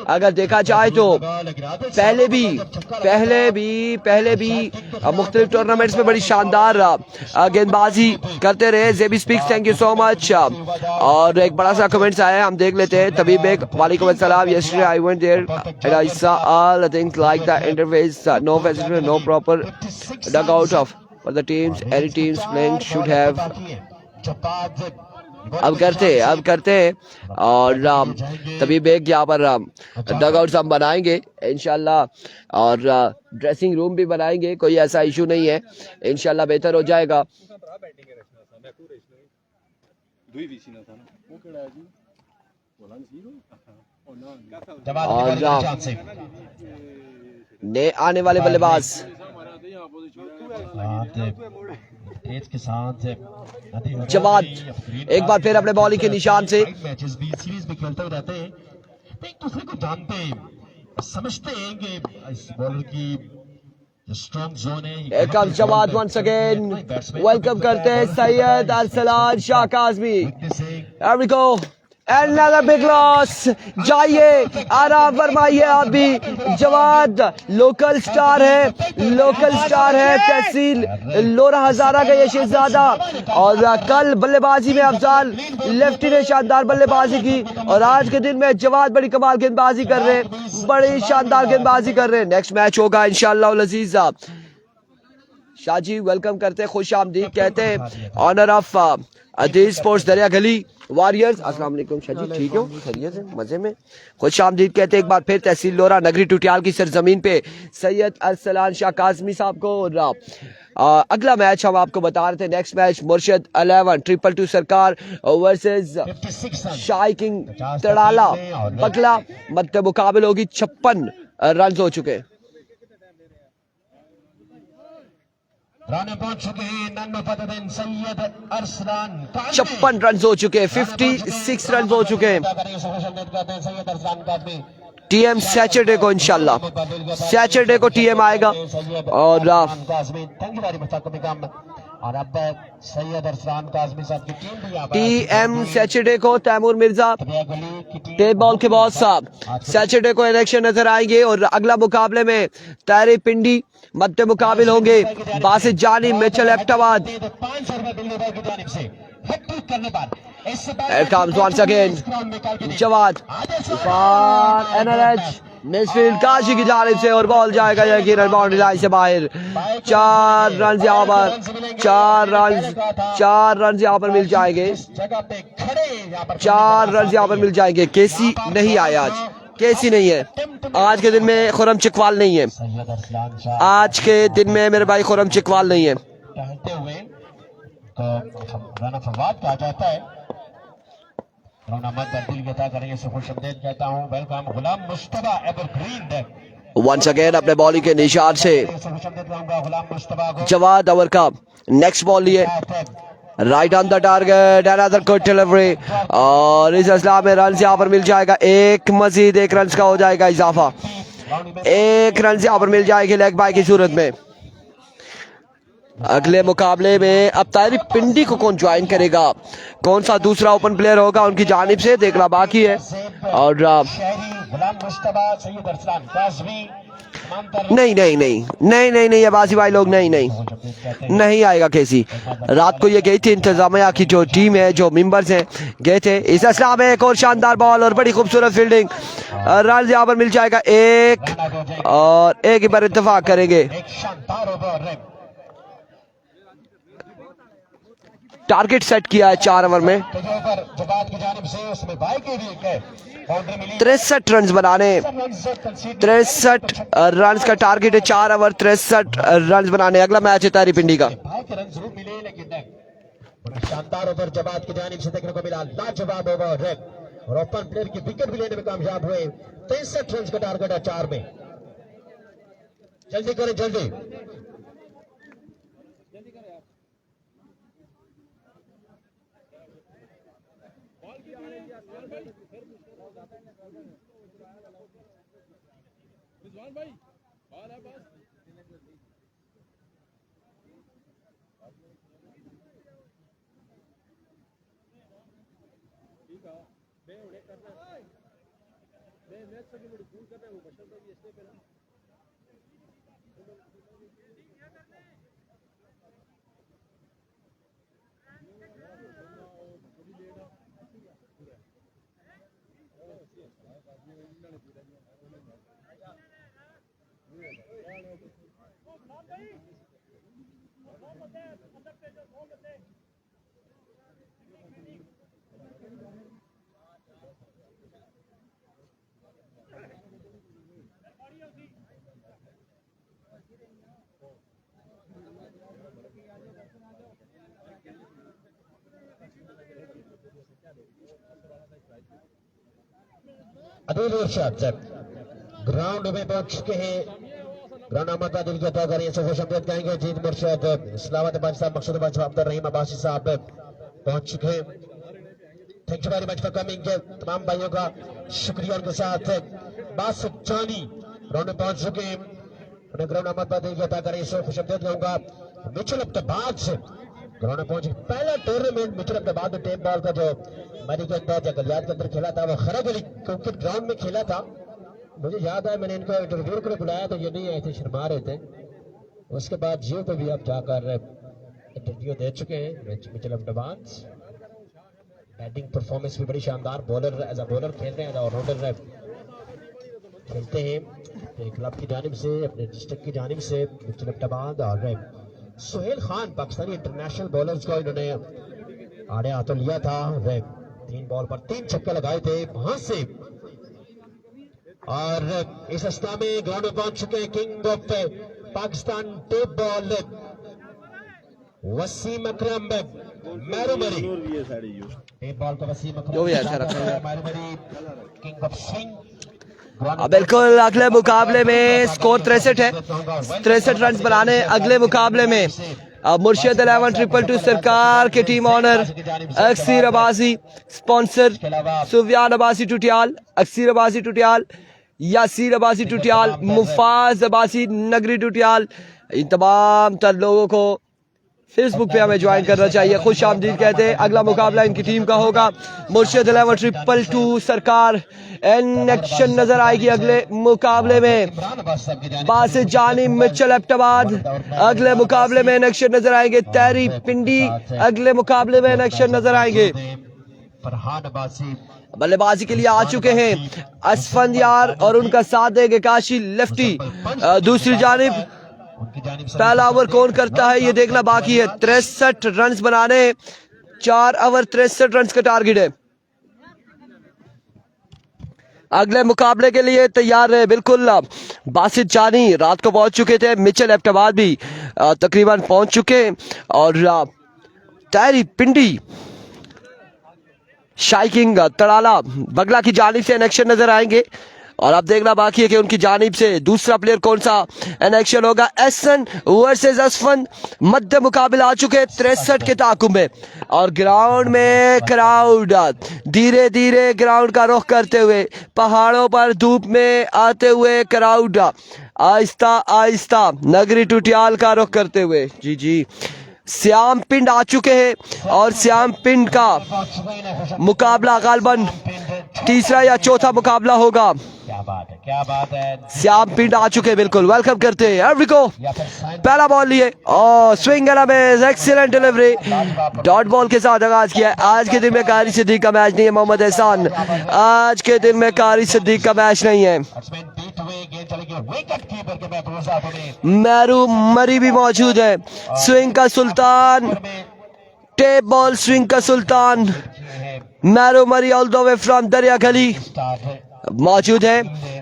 [SPEAKER 1] अगर देखा जाए तो पहले भी मुख्तलिफ टूर्नामेंट्स में बड़ी शानदार गेंदबाजी करते रहे। JB speaks, thank you so much. और एक बड़ा सा कमेंट्स आया है, हम देख लेते हैं। तबीब बेग, वालेकुम अस्सलाम। Yesterday I went there and I saw all things like the interface, no facility, no proper dugout of for the teams. Any teams playing should have. अब करते हैं और तभी बेग यहाँ पर डगआउट्स हम बनाएंगे इंशाल्लाह, और ड्रेसिंग रूम भी बनाएंगे, कोई ऐसा इशू नहीं है, इंशाल्लाह बेहतर हो जाएगा। और ने आने वाले बल्लेबाज
[SPEAKER 2] के साथ
[SPEAKER 1] जवाब, एक बार फिर अपने बॉलिंग के निशान से।
[SPEAKER 2] मैचेस भी सीरीज भी खेलते हुए रहते हैं, एक दूसरे को जानते हैं, समझते हैं कि इस बॉलर की स्ट्रॉन्ग जोन है।
[SPEAKER 1] एक जवाब वंस अगेन वेलकम करते हैं Syed Arsalan Shah Kazmi. Here we go, Another big loss. जाइए आराम फरमाइए आप भी। जवाद लोकल स्टार है तहसील लोरा हजारा का ये शहजादा। और कल बल्लेबाजी में अफजाल लेफ्टी ने शानदार बल्लेबाजी की और आज के दिन में जवाद बड़ी कमाल गेंदबाजी कर रहे हैं, बड़ी शानदार गेंदबाजी कर रहे हैं। नेक्स्ट मैच होगा इंशाल्लाह अजीज। शाहजी वेलकम करते हैं, खुश आमदीद कहते हैं। ऑनर ऑफ अदीज स्पोर्ट्स दरिया गली वॉरियर्स। अस्सलाम वालेकुम शाहजी, ठीक हो, खैरियत है, मजे में, खुश आमदीद कहते हैं एक बार फिर तहसील लोरा नगरी टुटियाल की सरजमीन पे सैयद अरसलान शाह काजमी साहब को। और अगला मैच हम आपको बता रहे थे, नेक्स्ट मैच मुर्शद 11 222 सरकार वर्सेस शाही किंग तड़ाला बकला। मध्य मुकाबले होगी, 56 रन हो चुके हैं।
[SPEAKER 2] राना पहुंच चुके हैं, नन्नो पतन सैयद अरसलान
[SPEAKER 1] 56 रन हो चुके हैं, 56 रन हो चुके हैं।
[SPEAKER 2] सैयद अरसलान काजमी
[SPEAKER 1] टीएम सैटरडे को इंशाल्लाह, सैटरडे को टीएम आएगा। और और अब सैयद अरसलान काजमी साहब की टीम भी टीएम सैटरडे को तैमूर मिर्जा टेप बॉल के बॉस साहब सैटरडे को इलेक्शन नजर आएंगे। और अगला मुकाबले में तारे पिंडी मध्य मुकाबिल होंगे बासित जानी मिचेल एबटाबाद। जवाद एनएलएच मिसफील्ड काशी की जानिब से और बॉल जाएगा यकीनन बाउंड्री लाइन से बाहर। 4 रन यहाँ पर, 4 रन यहाँ पर मिल जाएंगे, 4 रन यहाँ पर मिल जाएंगे। केसी नहीं आए आज, केसी नहीं है आज के दिन में, खुरम चिकवाल नहीं है आज के दिन में, मेरे भाई खुरम चिकवाल नहीं है। वंस अगेन अपने बॉलिंग के निशान से जवाद ओवर का नेक्स्ट बॉल लिए, right on the target, another good delivery. और इस असला में रन यहाँ पर मिल जाएगा, एक मजीद 1 रन का हो जाएगा इजाफा, 1 रन यहाँ पर मिल जाएगी लेग बाय की सूरत में। अगले मुकाबले में अब तारी पिंडी को कौन ज्वाइन करेगा, कौन सा दूसरा ओपन प्लेयर होगा उनकी जानिब से, देखना बाकी है। और नहीं अब्बासी भाई लोग नहीं आएगा केसी। रात को ये गई थी इंतजामिया की जो टीम है, जो मेंबर्स हैं गए थे। इस असला में एक और शानदार बॉल और बड़ी खूबसूरत फील्डिंग, रन यहाँ पर मिल जाएगा 1 और 1 ही पर इत्तेफाक करेंगे। टारगेट सेट किया है 4 ओवर में, 63 रन बनाने, 63 रन का टारगेट है, 4 ओवर 63 रन बनाने। अगला मैच है तारी पिंडी का।
[SPEAKER 2] शानदार ओवर जवाद की जानिब से देखने को मिला, लाजवाब ओवर और ओपन प्लेयर की विकेट भी लेने में कामयाब हुए। 63 रन का टारगेट है 4 में। जल्दी करें जल्दी। अदील इरशाद ग्राउंड में पहुंच चुके हैं। ग्राउंड अहमद दिल की अता करें, खुश आमदीद कहेंगे जीत मुर्शद इस्लामाबाद साहब, मकसूद अब्दुल रहीम अब्बासी साहब पहुंच चुके हैं। Thank you very much for coming. तमाम भाइयों का शुक्रिया उनके साथ। बासित जानी ग्राउंड में पहुंच चुके हैं, उन्हें ग्राउंड अहमद दिल की अता करें, खुश आमदीद कहूंगा। मिचेल एबटाबाद से ग्राउंड में पहुंचे। पहला tournament Mitchell Ahmedabad tape ball का जो मरी के अंदर जंगलियात के अंदर खेला था वो खरग अली क्रिकेट ग्राउंड में खेला था। मुझे याद है मैंने इनको इंटरव्यू के लिए बुलाया तो ये नहीं आए थे, शर्मा रहे थे। उसके बाद जियो पे भी अब जाकर इंटरव्यू दे चुके हैं मिचुल अहमदाबाद। बैटिंग परफॉर्मेंस भी बड़ी शानदार, बॉलर एज अ बॉलर खेल रहे हैं, ऑलराउंडर खेलते हैं अपने क्लब की जानिब से, अपने डिस्ट्रिक्ट की जानिब से मिचुल अहमदाबाद। और सुहेल खान पाकिस्तानी इंटरनेशनल बॉलर्स को इन्होंने आड़े हाथों लिया था। 3 बॉल पर 3 छक्के लगाए थे वहां से। और इस अवस्था में ग्राउंड में पहुंच चुके हैं king of Pakistan tape ball Wasim Akram मैरूमरी। टेप बॉल का वसीम
[SPEAKER 1] जो भी
[SPEAKER 2] अकरम
[SPEAKER 1] ऐसा रखा है।
[SPEAKER 2] मैरूमरी किंग ऑफ स्विंग।
[SPEAKER 1] बिल्कुल अगले मुकाबले में स्कोर 63 है, 63 रन बनाने अगले मुकाबले में। अब मुर्शिद 11 222 सरकार के team owner Akseer Abbasi, sponsor Sufiyan Abbasi Tutyal, Akseer Abbasi Tutyal, Yasir Abbasi Tutyal, Mufaz Abbasi नगरी टुटियाल, इन तमाम तर लोगों को फेसबुक पे हमें ज्वाइन करना चाहिए, खुश आमदीद कहते हैं। अगला मुकाबला इनकी टीम का होगा मुर्शिद 11 222 सरकार। एन एक्शन नजर आएगी अगले मुकाबले में बासित जानी मिचुल अहमदाबाद। अगले मुकाबले में एन एक्शन नजर आएंगे तैरी पिंडी। अगले मुकाबले में एन एक्शन नजर आएंगे। बल्लेबाजी के लिए आ चुके हैं असफंद यार और उनका साथ देंगे काशी लेफ्टी। दूसरी जानिब पहला ओवर कौन करता है ये देखना बाकी है। 63 रन बनाने, 4 ओवर 63 रन का टारगेट है। अगले मुकाबले के लिए तैयार रहे। बिल्कुल बासित जानी रात को पहुंच चुके थे, मिचुल अहमदाबाद भी तकरीबन पहुंच चुके और टैरी पिंडी शाइकिंग तड़ाला बगला की जानिब से एक्शन नजर आएंगे। और अब देखना बाकी है कि उनकी जानिब से दूसरा प्लेयर कौन सा एक्शन होगा। एहसन वर्सेस असफन मध्य मुकाबला आ चुके 63 के ताकुब में। और ग्राउंड में क्राउड धीरे धीरे ग्राउंड का रुख करते हुए, पहाड़ों पर धूप में आते हुए क्राउड आहिस्ता आहिस्ता नगरी टुटियाल का रुख करते हुए जी जी श्याम पिंड आ चुके हैं। और श्याम पिंड का मुकाबला गालबन तीसरा या चौथा मुकाबला होगा।
[SPEAKER 2] क्या बात है
[SPEAKER 1] श्याम पिंड आ चुके, बिल्कुल वेलकम करते हैं। एवरीको पहला बॉल लिए और स्विंग में एक्सीलेंट डिलीवरी, डॉट बॉल के साथ आगाज किया। आज के दिन में कारी सिद्दीक का मैच नहीं है मोहम्मद एहसान, आज के दिन में कारी सिद्दीक का मैच नहीं है। मैरू मरी भी मौजूद है। स्विंग का सुल्तान, टेप बॉल स्विंग का सुल्तान मैरू मरी ऑल द वे फ्रॉम दरिया गली मौजूद है।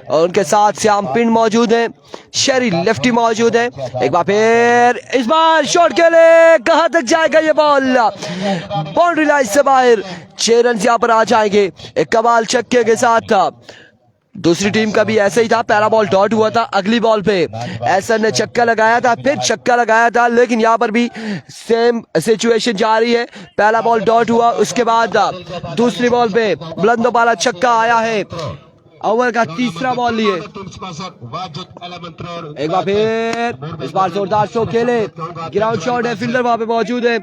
[SPEAKER 1] और उनके साथ श्याम पिंड मौजूद है, शेरी लेफ्टी मौजूद है। एक बार फिर इस बार शॉट के लिए कहां तक जाएगा ये बॉल, बाउंड्री लाइन से बाहर। 6 रन यहाँ पर आ जाएंगे एक कमाल छक्के के साथ। दूसरी टीम का भी ऐसा ही था, पहला बॉल डॉट हुआ था, अगली बॉल पे ऐसा ने छक्का लगाया था, फिर छक्का लगाया था, लेकिन यहाँ पर भी सेम सिचुएशन जारी है। पहला बॉल डॉट हुआ, उसके बाद दूसरी बॉल पे बुलंदो वाला छक्का आया है। ओवर का तीसरा बॉल लिए एक बार फिर इस बार जोरदार शो खेले, ग्राउंड शॉट है, फील्डर वहां पे मौजूद है।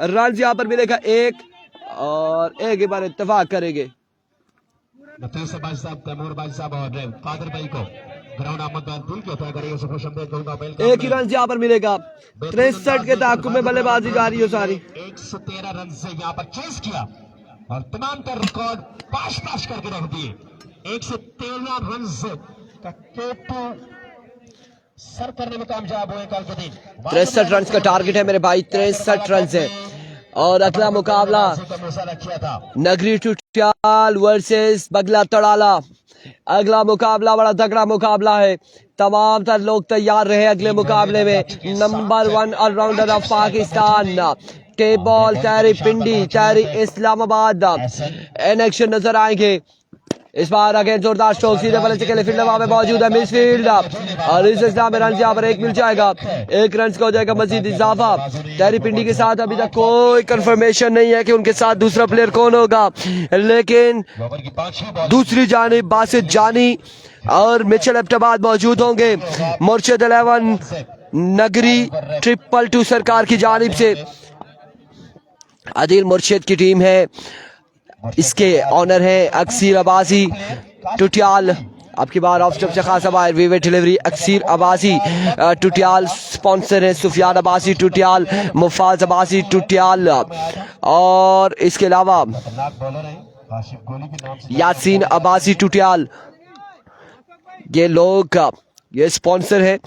[SPEAKER 1] रन यहाँ पर मिलेगा 1 और एक बार इत्तेफाक करेंगे एक ही रन यहाँ पर मिलेगा। 63 के ताकुब में बल्लेबाजी जारी हो सारी।
[SPEAKER 2] 113 रन से यहाँ पर चेस किया और तमाम का रिकॉर्ड पाश करके रख दिए। 113 रन का टोटल सर करने में कामयाब हुए कल के दिन।
[SPEAKER 1] 63 रन का टारगेट है मेरे भाई, 63 रन है। और अगला मुकाबला नगरी टुटियाल वर्सेस बगला तड़ाला। अगला मुकाबला बड़ा तगड़ा मुकाबला है, तमाम तर लोग तैयार रहे अगले मुकाबले में। Number 1 allrounder of Pakistan tape ball तैरी पिंडी तैरी इस्लामाबाद एन एक्शन नजर आएंगे। इस बार अगेन जोरदार स्ट्रोक, सीधे बल्ले के लिए फील्डर वहां पे मौजूद है, मिडफील्ड और इस इस्लाम में रन यहाँ पर 1 मिल जाएगा, 1 रन का हो जाएगा मजीद इजाफा। तैरी पिंडी के साथ अभी तक कोई कंफर्मेशन नहीं है कि उनके साथ दूसरा प्लेयर कौन होगा, लेकिन दूसरी जानिब बासित जानी और मिचुल अहमदाबाद मौजूद होंगे। मुर्शिद 11 नगरी 222 सरकार की जानिब से आदिल मुर्शिद की टीम है, इसके ऑनर है अक्सीर अब्बासी टुटियाल। आपकी बार ऑफ स्टॉप से खास बाहर वीवे डिलीवरी अक्सीर अब्बासी टुटियाल। स्पॉन्सर है सुफियान अब्बासी टुटियाल, मुफाज अब्बासी टुटियाल, और इसके अलावा यासीन अब्बासी टुटियाल। ये लोग ये स्पॉन्सर है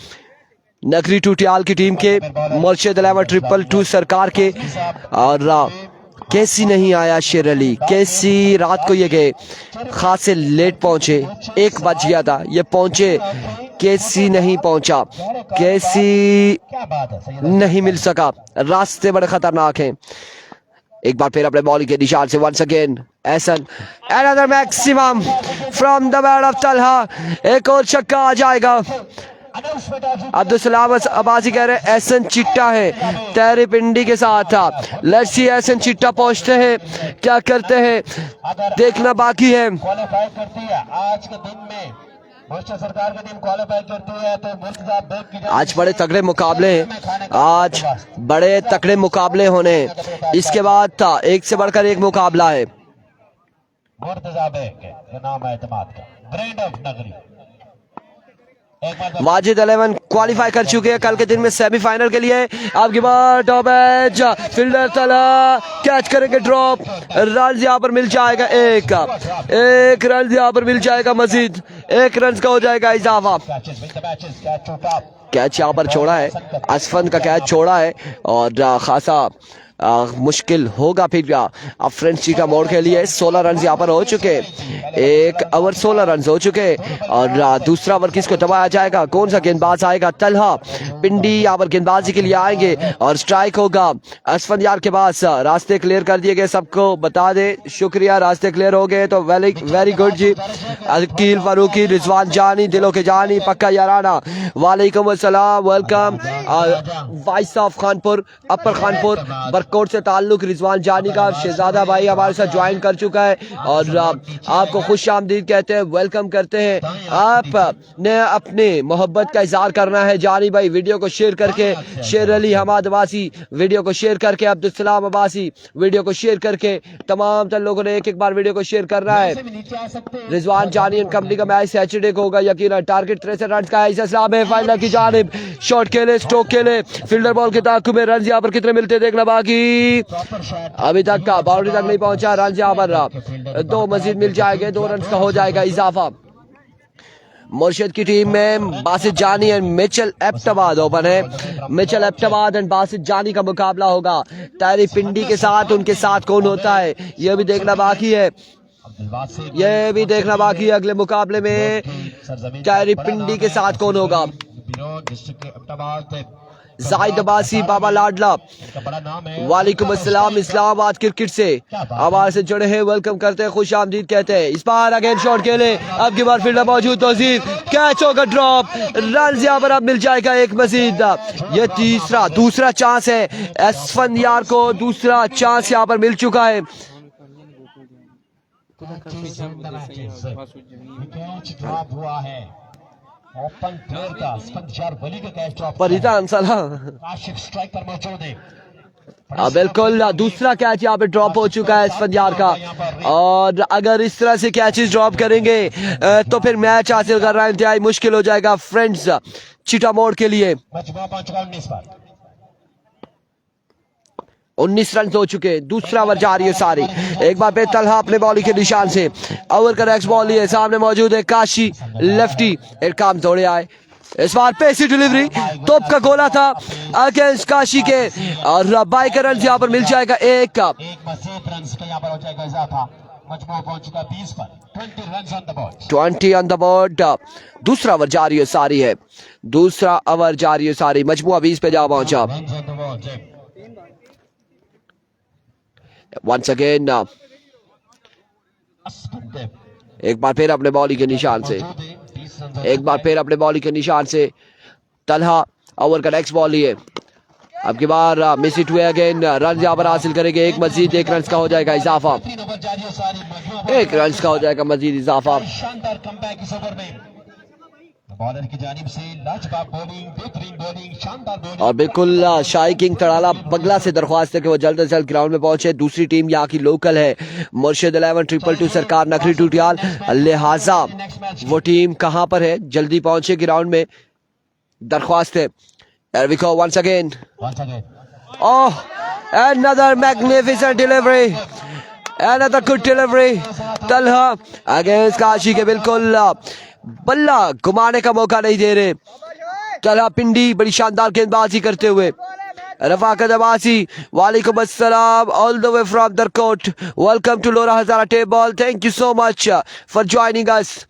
[SPEAKER 1] नगरी टुटियाल की टीम के, मुर्शिद 11-2 सरकार के। और कैसी नहीं आया शेर अली, कैसी रात को ये गए, खासे लेट पहुंचे, 1 बज गया था, ये पहुंचे, कैसी नहीं पहुंचा, कैसी नहीं मिल सका, रास्ते बड़े खतरनाक हैं। एक बार फिर अपने बॉलिंग के निशान से once again Ehsan, another maximum from the bat off Talha, एक और छक्का आ जाएगा। अब्दुल सलाम अब्बासी कह रहे हैं एहसन चिट्टा है तहरी पिंडी के साथ था। लेट्स सी एहसन चिट्टा पहुंचते हैं, क्या करते हैं, देखना बाकी है।
[SPEAKER 2] क्वालिफाई करती है आज के दिन में, मोर्चा सरकार की टीम क्वालिफाई करती है तो मुर्तजा बेग की
[SPEAKER 1] आज बड़े तगड़े मुकाबले हैं, आज बड़े तगड़े मुकाबले होने हैं। इसके बाद था एक से बढ़कर एक मुकाबला है।
[SPEAKER 2] मुर्तजा बेग के नाम है एतमाद का, ब्रांड ऑफ नगरी।
[SPEAKER 1] वाजिद 11 क्वालिफाई कर चुके हैं कल के दिन में सेमीफाइनल के लिए। आपकी बार टॉप एज फील्डर तला कैच करेंगे, ड्रॉप, रन यहाँ पर मिल जाएगा, एक रन यहाँ पर मिल जाएगा, मजीद 1 रन का हो जाएगा इजाफा। कैच यहाँ पर छोड़ा है, असफन का कैच छोड़ा है और खासा मुश्किल होगा फिर अब फ्रेंची का मोड़ के लिए। 16 रन यहाँ पर हो चुके, 1 ओवर 16 रन हो चुके और दूसरा ओवर किसको दबाया जाएगा, कौन सा गेंदबाज आएगा, तलहा पिंडी यहाँ पर गेंदबाजी के लिए आएंगे और स्ट्राइक होगा असफंदियार के पास। रास्ते क्लियर कर दिए गए, सबको बता दे, शुक्रिया, रास्ते क्लियर हो गए तो वेरी गुड जी। अकील फारूकी, रिजवान जानी, दिलो के जानी, पक्का याराना, वालेकुम अस्सलाम, वेलकम। वाइस ऑफ खानपुर, अपर खानपुर बरकोट से ताल्लुक रिजवान जानी का शहजादा भाई हमारे साथ ज्वाइन कर चुका है और आपको खुश आमदीद कहते हैं, वेलकम करते हैं। आपने अपने मोहब्बत का इजहार करना है जानी भाई, वीडियो को शेयर करके, शेर अली हमाद अब्बासी वीडियो को शेयर करके, अब्दुल सलाम अब्बासी वीडियो को शेयर करके, तमाम तर लोगों ने एक बार वीडियो को शेयर करना है। रिजवान जानी एंड कंपनी का मैच सैटरडे को होगा यकीन, टारगेट 63 रन का है। इस्लाम है फाइनल की जानिब, शॉट खेले, स्ट्रोक खेले, फील्डर बॉल के ताक़ुब में रन यहाँ पर कितने मिलते देखना बाकी, अभी तक का बाउंड्री तक नहीं पहुंचा, रन यहाँ पर 2 मजीद मिल जाएंगे, 2 रन का हो जाएगा इजाफा। मुर्शिद की टीम में बासित जानी एंड मिचेल एबटाबाद ओपन है, मिचेल एबटाबाद एंड बासित जानी का मुकाबला होगा तहरी पिंडी के साथ। उनके साथ कौन होता है ये भी देखना बाकी है, ये भी देखना बाकी है। अगले मुकाबले में तहरी पिंडी के साथ कौन होगा, जाहिद अब्बासी, बाबा लाडला, वालेकुम अस्सलाम, इस्लामाबाद क्रिकेट से हमारे से जुड़े हैं, वेलकम करते हैं, खुश आमदीद कहते हैं। इस बार अगेन शॉट खेले, अब की बार फील्डर मौजूद, तौसीफ, कैच होगा, ड्रॉप, रन यहाँ पर अब मिल जाएगा 1 मजीद। ये दूसरा चांस है असफंदियार को, दूसरा चांस यहाँ पर मिल चुका है।
[SPEAKER 2] ओपन प्लेयर का स्पंदशार वली का कैच ड्रॉप,
[SPEAKER 1] परिधान सलाह
[SPEAKER 2] काशिफ स्ट्राइक पर मौजूद है।
[SPEAKER 1] बिल्कुल, दूसरा कैच यहाँ पे ड्रॉप हो चुका है स्पंदियार का और अगर इस तरह से कैचेस ड्रॉप करेंगे तो फिर मैच हासिल करना इंतहाई मुश्किल हो जाएगा फ्रेंड्स चीटा मोड़ के लिए। 19 रन हो चुके, दूसरा ओवर जारी है सारी। एक बार फिर तलहा अपने बॉलिंग के निशान से, ओवर का नेक्स्ट बॉल है, सामने मौजूद है काशी लेफ्टी, एक काम थोड़े आए, इस बार पेसी डिलीवरी, तोप का गोला था अगेंस्ट काशी के और बाई का रन यहाँ पर मिल जाएगा, एक
[SPEAKER 2] मजीद रन यहाँ पर हो जाएगा इजाफा, मजमू पहुंच चुका 20 पर, 20 run on the board,
[SPEAKER 1] 20 on the board. दूसरा ओवर जारी है सारी है, दूसरा ओवर जारी है सारी, मजमुआ 20 पे जा पहुंचा। वंस अगेन एक बार फिर अपने बॉलिंग के निशान से, एक बार फिर अपने बॉलिंग के निशान से तलहा, ओवर का नेक्स्ट बॉल लिए, अब की बार मिस इट हुए अगेन, रन यहाँ पर हासिल करेंगे, 1 मजीद, 1 रन का हो जाएगा इजाफा, 1 रन का हो जाएगा मजीद इजाफा।
[SPEAKER 2] बॉलर की जानिब से लाजवाब बॉलिंग, बेहतरीन बॉलिंग, शानदार बॉलिंग।
[SPEAKER 1] और बिल्कुल शाही किंग तड़ाला बगला से दरख्वास्त है कि वो जल्द से जल्द ग्राउंड में पहुंचे। दूसरी टीम यहाँ की लोकल है मुर्शिद 11 222 सरकार नगरी टूटियाल, लिहाजा वो टीम कहां पर है, जल्दी पहुंचे ग्राउंड में, दरख्वास्त है। Here we go once again. Oh, another magnificent delivery. Another good delivery. Talha against Kashi के बिल्कुल बल्ला घुमाने का मौका नहीं दे रहे। तलहा पिंडी बड़ी शानदार गेंदबाजी करते हुए। रफाकत अब्बासी वालेकुम अस्सलाम all the way from Darkot, welcome to Lora Hazara tape ball, thank you so much for joining us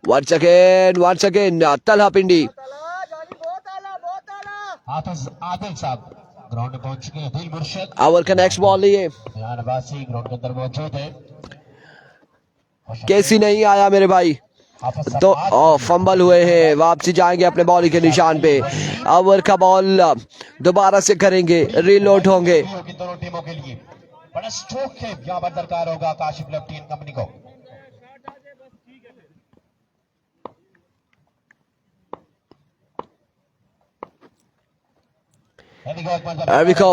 [SPEAKER 1] once again Talha Pindi.
[SPEAKER 2] Hafiz Adil साहब ग्राउंड में पहुंच चुके हैं। दिल मुर्शिद
[SPEAKER 1] ओवर का नेक्स्ट बॉल लिए
[SPEAKER 2] अब्बासी ग्राउंड के अंदर मौजूद है।
[SPEAKER 1] कैसी नहीं आया मेरे भाई, तो फंबल हुए हैं, वापसी जाएंगे अपने बॉलिंग के निशान पे। ओवर का बॉल दोबारा से करेंगे, रीलोड होंगे।
[SPEAKER 2] दोनों टीमों के लिए बड़ा स्ट्रोक है यहाँ पर दरकार होगा काशिफ लेफ्टी कंपनी को।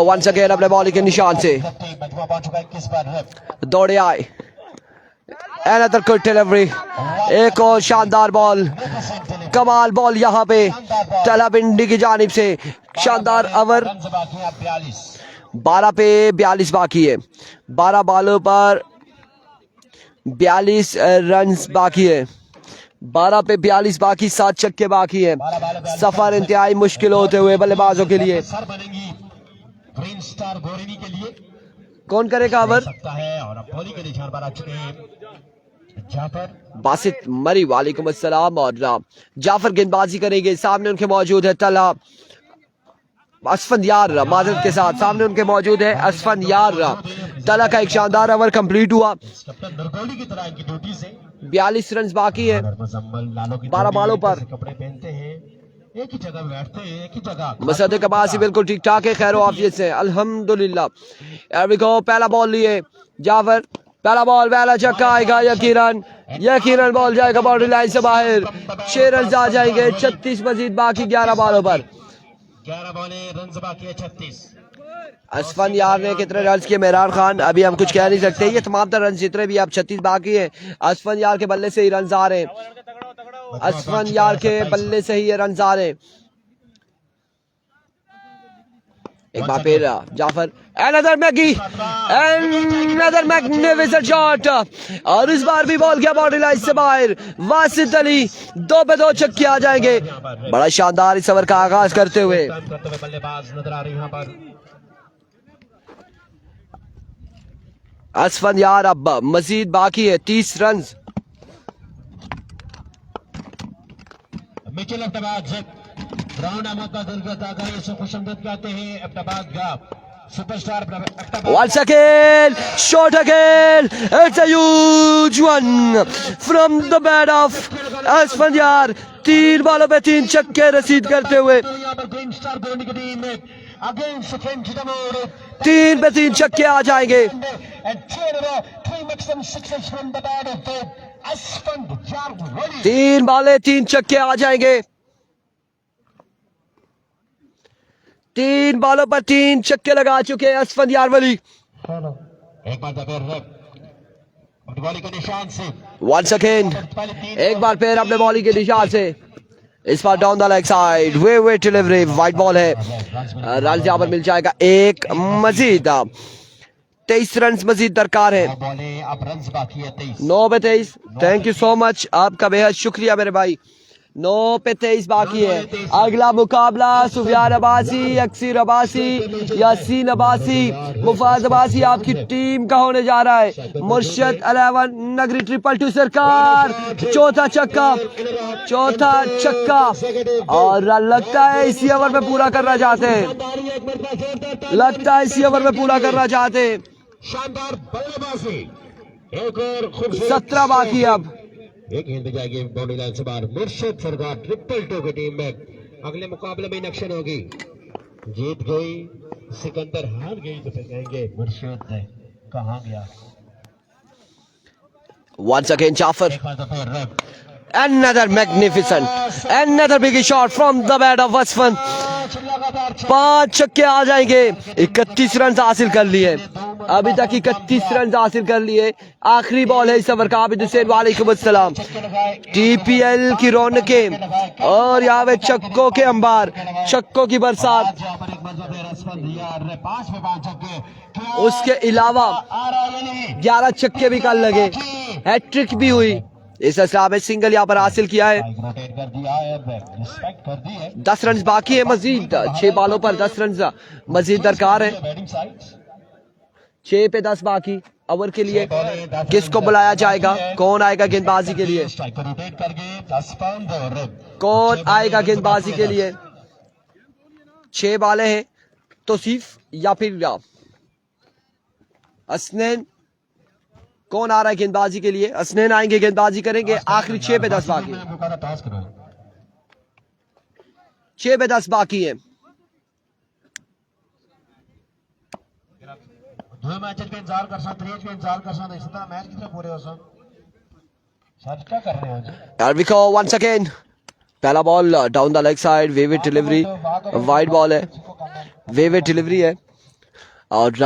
[SPEAKER 1] once again अपने बॉलिंग के निशान से दौड़े आए। Another good delivery, एक और शानदार बॉल, कमाल बॉल यहाँ पे तलहा पिंडी की जानिब से। शानदार ओवर, 12 पे 42 बाकी है, 12 बॉलों पर 42 रन बाकी है, 12 पे 42 बाकी, 7 छक्के बाकी है। सफर इंतहाई मुश्किल होते हुए बल्लेबाजों के लिए।
[SPEAKER 2] ग्रीन स्टार गोरिनी के लिए
[SPEAKER 1] कौन करेगा ओवर?
[SPEAKER 2] सकता है और अब बॉलिंग के निशान पर आ चुके हैं जाफर
[SPEAKER 1] बासित मरी वालेकुम अस्सलाम, और जाफर गेंदबाजी करेंगे। सामने उनके मौजूद है तलहा असफंदियार, माजरत के साथ सामने उनके मौजूद है असफंदियार। तलहा का एक शानदार ओवर कंप्लीट हुआ,
[SPEAKER 2] कैप्टन नरगोली की तरह इनकी ड्यूटी से
[SPEAKER 1] 42 रन बाकी है, 12 बॉलों पर।
[SPEAKER 2] कपड़े पहनते हैं, एक ही जगह बैठते हैं, एक ही जगह।
[SPEAKER 1] मसद कबासी बिल्कुल ठीक ठाक है, खैर आफियत से अल्हम्दुलिल्लाह। Here we go, पहला बॉल लिए जाफर, पहला बॉल, पहला छक्का आएगा, यकीनन बॉल जाएगा बाउंड्री लाइन से बाहर। 6 रन आ जाएंगे, 36 मजीद बाकी 11 बॉलों पर।
[SPEAKER 2] 11 बॉलें, रन बाकी है 36।
[SPEAKER 1] असफन यार ने कितने रन किए मेहरान खान, अभी हम कुछ कह नहीं सकते। ये तमाम रन जितने भी, अब 36 बाकी है। असफन यार के बल्ले से ही रन आ रहे हैं, असफन यार के बल्ले से ही ये रन आ रहे हैं। एक बार फिर जाफर, another magnificent shot, और इस बार भी बॉल गया बाउंड्री लाइन से बाहर। वासित अली 2 पे 2 छक्के आ जाएंगे। बड़ा शानदार इस ओवर का आगाज करते हुए
[SPEAKER 2] बल्लेबाज नजर आ रहे हैं यहाँ पर।
[SPEAKER 1] असफन यार अब मजीद बाकी है 30 run.
[SPEAKER 2] Mitchell Abbas ground Ahmed का दिल करता है, इसे खुशआमदीद कहते हैं अब्बास का superstar Abbas.
[SPEAKER 1] Once again, shot again, it's a huge one from the bat of Asfandyar. 3 बॉलों पे 3 छक्के रसीद करते हुए 3 पे 3 छक्के आ जाएंगे। 3 बॉले 3 छक्के आ जाएंगे। 3 बॉलों पर 3 छक्के लगा चुके हैं असफंदियार वली।
[SPEAKER 2] एक बार अपनी बॉलिंग के निशान से
[SPEAKER 1] Once again, एक बार फिर अपने बॉलिंग के निशान से, इस बार down the leg side, way delivery, wide ball है। रन यहाँ पर मिल जाएगा एक मजीद, 23 रन मजीद दरकार है।
[SPEAKER 2] अब रन बाकी है 23।
[SPEAKER 1] 9 पे 23, थैंक यू सो मच, आपका बेहद शुक्रिया मेरे भाई। 9 पे 23 बाकी है। अगला मुकाबला सुफियान अब्बासी, अक्सर अब्बासी, यासीन अब्बासी, मुफाज अब्बासी आपकी टीम का होने जा रहा है। मुर्शिद 11 नगरी 222 सरकार, चौथा छक्का, और लगता है इसी ओवर में पूरा करना चाहते हैं, 17 बाकी अब।
[SPEAKER 2] एक गेंद जाएगी बाउंड्री लाइन से बाहर। मुर्शिद सरकार 222 की टीम में अगले मुकाबले में इलेक्शन होगी। जीत गई सिकंदर, हार गई तो फिर कहेंगे मुर्शिद ने कहां गया।
[SPEAKER 1] Once again Jafar, Another magnificent, another big shot from the bat of Asfan. 5 छक्के आ जाएंगे। 31 रन हासिल कर लिए, अभी तक 31 रन हासिल कर लिए। आखिरी बॉल है इस ओवर का। आबिद हुसैन वालेकुम अस्सलाम। टीपीएल की रौनकें और यहाँ पे छक्कों के अंबार, छक्कों की बरसात। उसके अलावा 11 छक्के भी कल लगे, हैट्रिक भी हुई। इस असला में सिंगल यहाँ पर हासिल किया है। 10 रन बाकी है मजीद, 6 बॉलों पर 10 रन मजीद दरकार है। 6 पे 10 बाकी ओवर के लिए। किसको बुलाया जाएगा, कौन आएगा गेंदबाजी के लिए, कौन आएगा गेंदबाजी के लिए। 6 बालें हैं, तौसीफ या फिर असनैन, कौन आ रहा है गेंदबाजी के लिए। असनैन आएंगे, गेंदबाजी करेंगे। आखिरी 6 पे 10 बाकी, 6 पे 10 बाकी है। once again पहला ball down the leg side, wayward delivery, wide ball है, वेवेट डिलीवरी है। और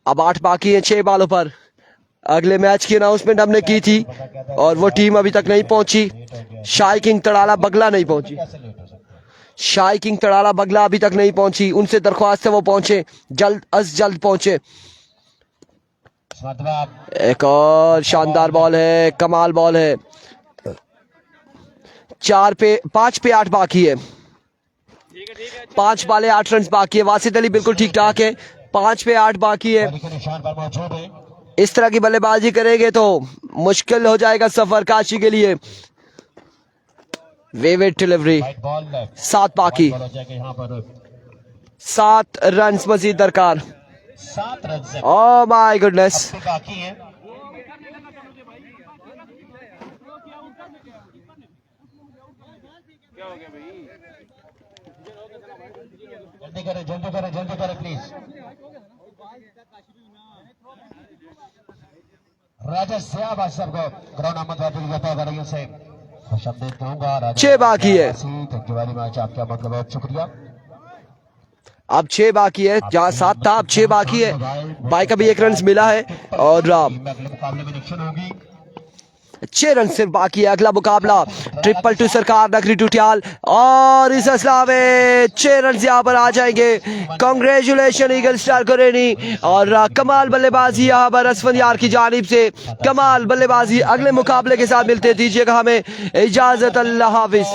[SPEAKER 1] अब 8 बाकी है 6 बॉलों पर। अगले मैच की अनाउंसमेंट हमने की थी और वो टीम अभी तक नहीं पहुंची। शाही किंग तड़ाला बगला नहीं पहुंची, शाही किंग तड़ाला बगला अभी तक नहीं पहुंची। उनसे दरख्वास्त है वो पहुंचे, जल्द अज जल्द पहुंचे। एक और शानदार बॉल है, कमाल बॉल है। 5 पे 8 बाकी है, 5 बाले 8 रन बाकी है। वासिद अली बिल्कुल ठीक ठाक है, 5 पे 8 बाकी है। इस तरह की बल्लेबाजी करेंगे तो मुश्किल हो जाएगा सफर काशी के लिए। वेवेट डिलीवरी, 7 बाकी, 7 रन मजीद दरकार। ओह माय गुडनेस,
[SPEAKER 2] जल्दी करें प्लीज। राजा सियाब साहब को ग्राउंड आमद वापस से खुशामदीद कहूंगा।
[SPEAKER 1] 6 बाकी है,
[SPEAKER 2] आपका मतलब बहुत शुक्रिया।
[SPEAKER 1] अब 6 बाकी है, जहाँ 7 था अब 6 बाकी है। भाई का भी 1 रन मिला है और
[SPEAKER 2] मुकाबले में निरीक्षण होगी।
[SPEAKER 1] 6 रन सिर्फ बाकी है। अगला मुकाबला 222 सरकार नगरी टूटियाल और इस असला में 6 रन यहाँ पर आ जाएंगे। Congratulation eagle star Kureni. और कमाल बल्लेबाजी यहाँ पर असफन यार की जानिब से, कमाल बल्लेबाजी। अगले मुकाबले के साथ मिलते, दीजिएगा हमें इजाजत। अल्लाह हाफिज।